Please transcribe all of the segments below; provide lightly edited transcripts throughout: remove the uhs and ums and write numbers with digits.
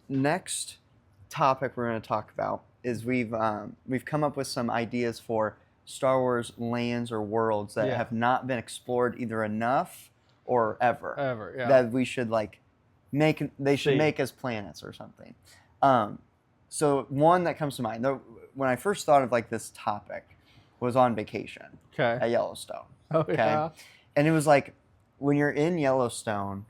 next topic we're going to talk about is we've come up with some ideas for Star Wars lands or worlds that Yeah. have not been explored either enough or ever. Ever, yeah. That we should like make. They should See. make as planets or something. So one that comes to mind when I first thought of like this topic was on vacation Okay. at Yellowstone. Oh, Okay. yeah. And it was like when you're in Yellowstone,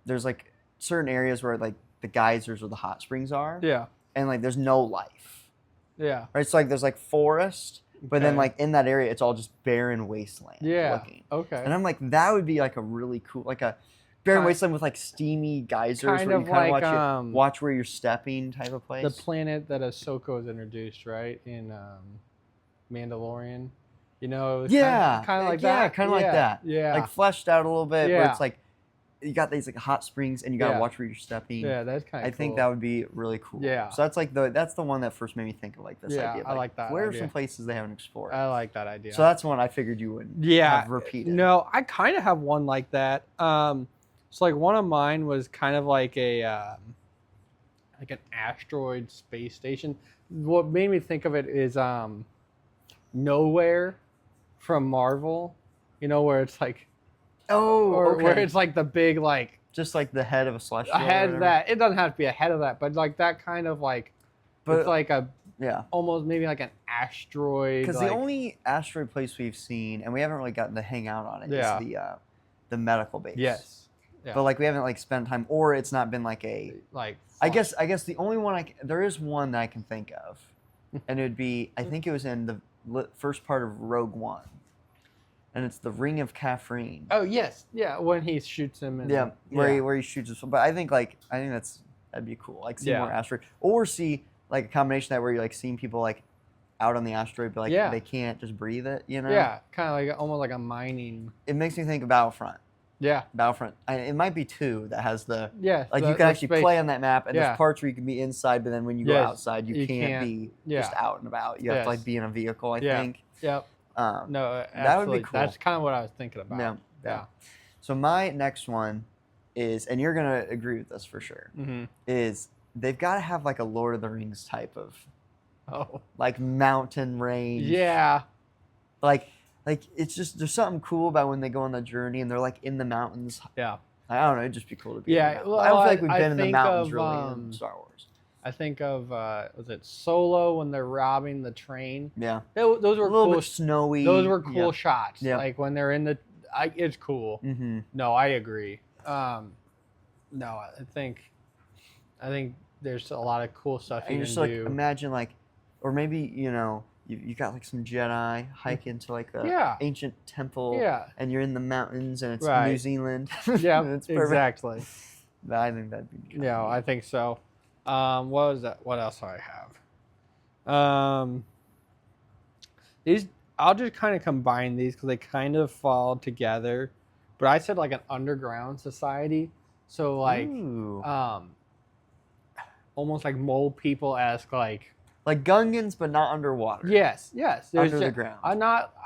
there's like certain areas where like the geysers or the hot springs are, Yeah. and like there's no life, Yeah. right? So like there's like forest, but then Okay. like in that area it's all just barren wasteland Yeah. looking. Okay. And I'm like, that would be like a really cool, like a barren Kind- wasteland with like steamy geysers kind where you of kind of like, watch where you're stepping type of place. the planet that Ahsoka was introduced, right, in Mandalorian. You know, it was Yeah, kind of like yeah, that. kind of like that. Yeah. Like fleshed out a little bit, where Yeah. it's like you got these like hot springs and you gotta Yeah. watch where you're stepping. Yeah, that's kind of. I think that would be really cool. Yeah. So that's like that's the one that first made me think of like this Yeah, idea. I like that Where are idea. some places they haven't explored? I like that idea. So that's one I figured you would Yeah. have repeated. No, I kind of have one like that. So like one of mine was kind of like like an asteroid space station. What made me think of it is Nowhere from Marvel. You know, where it's like, Oh, or okay. where it's like the big like Just like the head of a celestial. or ahead whatever. that. It doesn't have to be ahead of that, but like that kind of like, But it's like a yeah, almost maybe like an asteroid. because like, the only asteroid place we've seen, and we haven't really gotten to hang out on it, Yeah. is the medical base. yes, yeah. But like we haven't like spent time, or it's not been like a. like I fun. guess the only one there is one that I can think of, and it would be I think it was in the first part of Rogue One, and it's the Ring of Caffrine. Oh yes, yeah. When he shoots him. And, Yeah, where he shoots us. But I think that'd be cool. Like see Yeah. more asteroid, or see like a combination of that where you're like seeing people like out on the asteroid, but like Yeah. they can't just breathe it. You know? Yeah, kind of like almost like a mining. It makes me think of Battlefront. Yeah. Battlefront. It might be 2 that has the Yeah. like the- you can the actually space- play on that map, and Yeah. there's parts where you can be inside, but then when you go Yes, outside, you you can't can't- be yeah. just out and about. You have to like Yes. be in a vehicle. I Yeah. think. Yep. No, That would be absolutely. cool. That's kind of what I was thinking about. Yeah. Yeah. So my next one is, and you're gonna agree with this for sure, Mm-hmm. is they've got to have like a Lord of the Rings type of Oh. like mountain range. Yeah. Like it's just there's something cool about when they go on the journey and they're like in the mountains. Yeah. I don't know. It'd just be cool to be. Yeah, In the mountains. well, I don't feel I- like we've I been in the think mountains of, really in Star Wars. I think of was it Solo when they're robbing the train? Yeah. Those were A little cool. bit snowy. Those were cool shots. Yeah. Like when they're in the. It's cool. Mm-hmm. No, I agree. No, I think there's a lot of cool stuff And you just can like do. imagine like, or maybe you got like some Jedi hike into like the Yeah. ancient temple. Yeah. And you're in the mountains and it's Right. New Zealand. Yeah, It's perfect. exactly. But I think that'd be. kinda Yeah, neat. I think so. What was that? What else do I have? These I'll just kind of combine these because they kind of fall together. But I said like an underground society, so like Ooh. almost like mole people esque like. Like Gungans, but not underwater. Yes, yes. Under the ground. I'm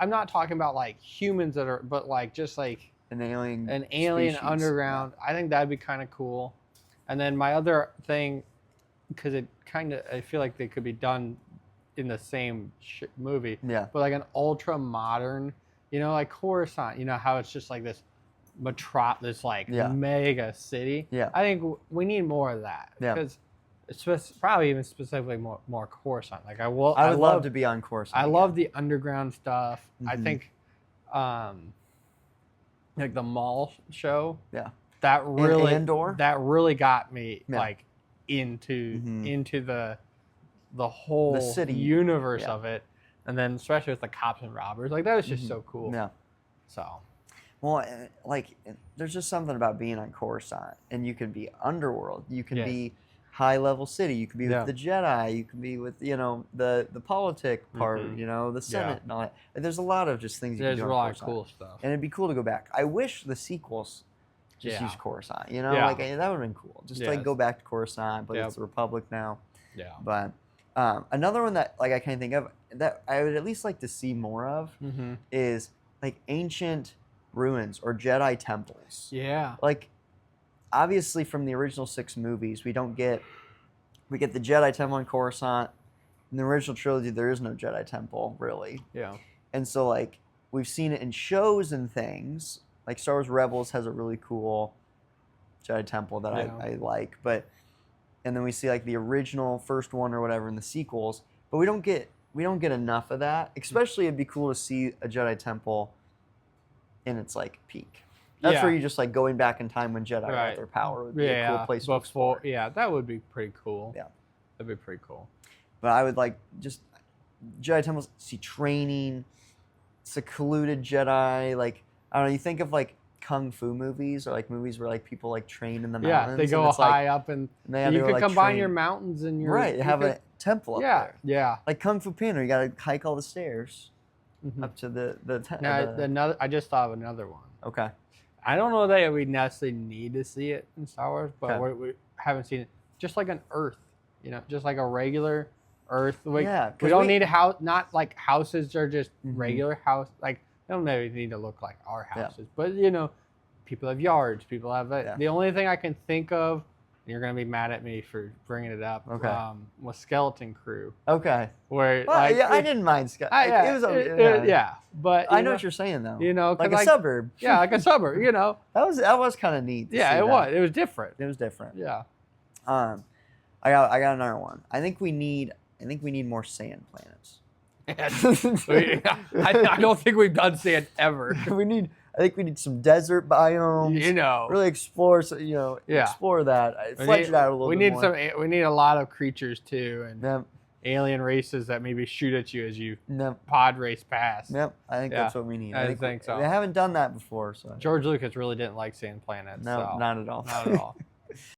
not talking about like humans that are, but like just like An alien. an alien species. underground. I think that'd be kind of cool. And then my other thing, because I feel like they could be done in the same movie, Yeah. but like an ultra modern, like Coruscant. You know how it's just like this this like Yeah. mega city. Yeah. I think we need more of that. Yeah. Because it's probably even specifically more Coruscant. Like I would love to be on course. I love the underground stuff. I Mhm. think, like the mall show. Yeah. That really Andor? that really got me Yeah. like into Mhm. the whole city. universe Yeah. of it, and then especially with the cops and robbers. Like that was just Mhm. so cool. Yeah. So Well, there's just something about being on Coruscant, and you can be underworld. You can Yes. be high level city. You can be Yeah. with the Jedi. You can be with the politic part. Mhm. The Senate and all that. There's a lot of just things you there's can a do on lot of Coruscant. cool stuff. And it'd be cool to go back. I wish the sequels just Yeah. use Coruscant. Yeah. Like that would have been cool. Just like Yes. go back to Coruscant, but Yep. it's the Republic now. Yeah. But another one that like I kind of think of that I would at least like to see more of Mm-hmm. is like ancient ruins or Jedi temples. Yeah. Like obviously from the original 6 movies, we don't get We get the Jedi Temple in Coruscant. In the original trilogy, there is no Jedi Temple, really. Yeah. And so, like, we've seen it in shows and things. Like, Star Wars Rebels has a really cool Jedi Temple that I like. And then we see, like, the original first one or whatever in the sequels. But we don't get enough of that. Especially, it'd be cool to see a Jedi Temple in its, like, peak. That's where you just, like, going back in time when Jedi got their power would be a cool place to explore. Yeah, that would be pretty cool. Yeah. That'd be pretty cool. But I would like just Jedi temples, see training, secluded Jedi. Like, I don't know, you think of like kung fu movies or like movies where like people like train in the mountains. Yeah, they go high up and you could combine your mountains and your have a temple up there. Yeah. Like Kung Fu Panda, you gotta hike all the stairs up to the I just thought of another one. Okay. I don't know that we necessarily need to see it in Star Wars, but we haven't seen it. Just like an Earth, just like a regular Earth. Like, we don't need a house, not like houses are just regular house. Like, they don't maybe need to look like our houses, but people have yards. People have that. The only thing I can think of, and you're gonna be mad at me for bringing it up, was Skeleton Crew. Okay. Where I didn't mind Skeleton. It was but I know what you're saying though. Like a suburb. Yeah, like a suburb. That was kind of neat. Yeah, it was. It was different. It was different. Yeah. I got another one. I think we need more sand planets. I don't think we've done sand ever. I think we need some desert biomes. Really explore. Explore that. Flesh it out a little bit more. We need a lot of creatures too, and alien races that maybe shoot at you as you pod race past. Yep, I think that's what we need. I think so. They haven't done that before. So George Lucas really didn't like sand planets. No, so. not at all. Not at all.